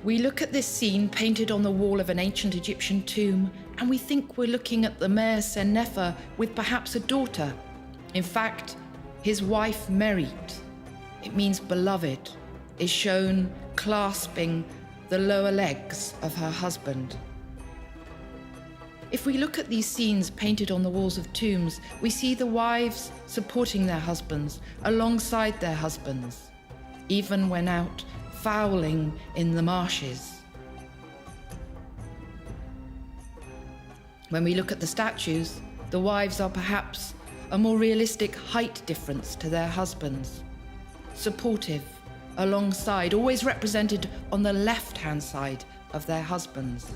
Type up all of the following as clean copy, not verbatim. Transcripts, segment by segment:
We look at this scene painted on the wall of an ancient Egyptian tomb, and we think we're looking at the Mayor Senefer with perhaps a daughter. In fact, his wife Merit, it means beloved, is shown clasping the lower legs of her husband. If we look at these scenes painted on the walls of tombs, we see the wives supporting their husbands alongside their husbands, even when out fowling in the marshes. When we look at the statues, the wives are perhaps a more realistic height difference to their husbands, supportive, alongside, always represented on the left-hand side of their husbands.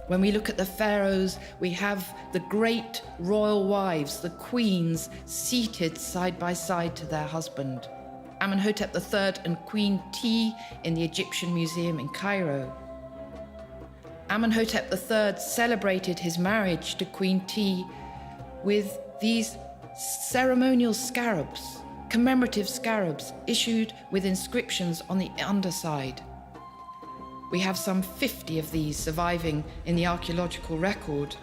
When we look at the pharaohs, we have the great royal wives, the queens, seated side by side to their husband. Amenhotep III and Queen T in the Egyptian Museum in Cairo. Amenhotep III celebrated his marriage to Queen T with these ceremonial scarabs, commemorative scarabs issued with inscriptions on the underside. We have some 50 of these surviving in the archaeological record.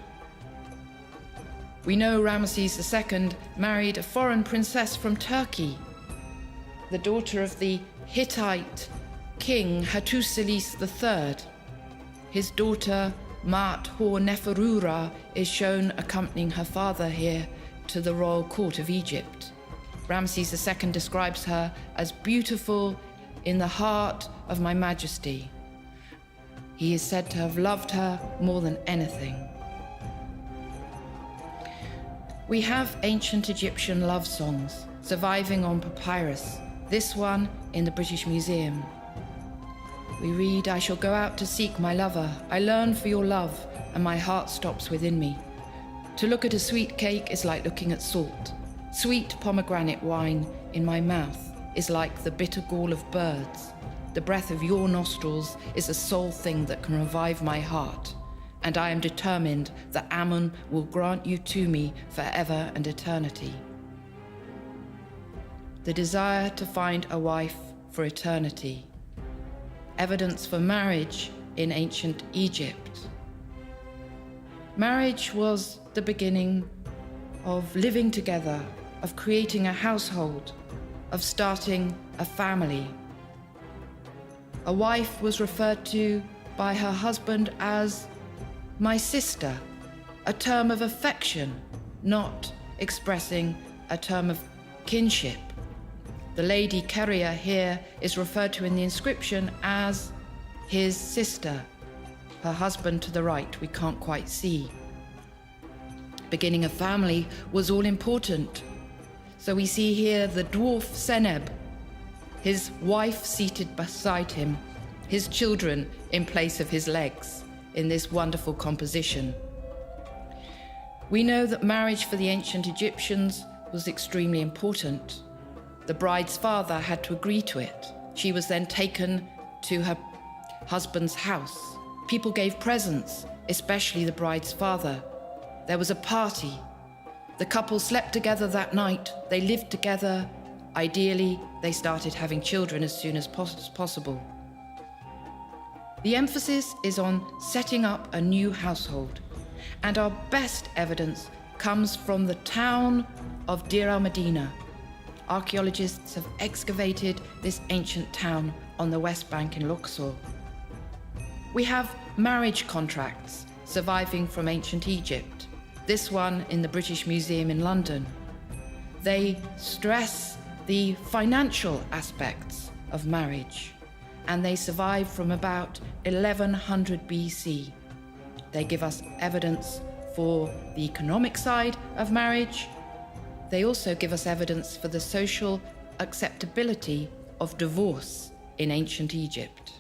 We know Ramesses II married a foreign princess from Turkey, the daughter of the Hittite king Hattusilis III. His daughter Mat-Hor-Neferura is shown accompanying her father here to the royal court of Egypt. Ramesses II describes her as beautiful in the heart of my majesty. He is said to have loved her more than anything. We have ancient Egyptian love songs surviving on papyrus, this one in the British Museum. We read, "I shall go out to seek my lover. I learn for your love, and my heart stops within me. To look at a sweet cake is like looking at salt. Sweet pomegranate wine in my mouth is like the bitter gall of birds. The breath of your nostrils is the sole thing that can revive my heart, and I am determined that Ammon will grant you to me forever and eternity." The desire to find a wife for eternity. Evidence for marriage in ancient Egypt. Marriage was the beginning of living together, of creating a household, of starting a family. A wife was referred to by her husband as my sister, a term of affection, not expressing a term of kinship. The lady Keria here is referred to in the inscription as his sister. Her husband to the right we can't quite see. Beginning a family was all important. So we see here the dwarf Seneb, his wife seated beside him, his children in place of his legs in this wonderful composition. We know that marriage for the ancient Egyptians was extremely important. The bride's father had to agree to it. She was then taken to her husband's house. People gave presents, especially the bride's father. There was a party. The couple slept together that night. They lived together. Ideally, they started having children as soon as possible. The emphasis is on setting up a new household, and our best evidence comes from the town of Deir al-Medina. Archaeologists have excavated this ancient town on the West Bank in Luxor. We have marriage contracts surviving from ancient Egypt, this one in the British Museum in London. They stress the financial aspects of marriage, and they survive from about 1100 BC. They give us evidence for the economic side of marriage. They also give us evidence for the social acceptability of divorce in ancient Egypt.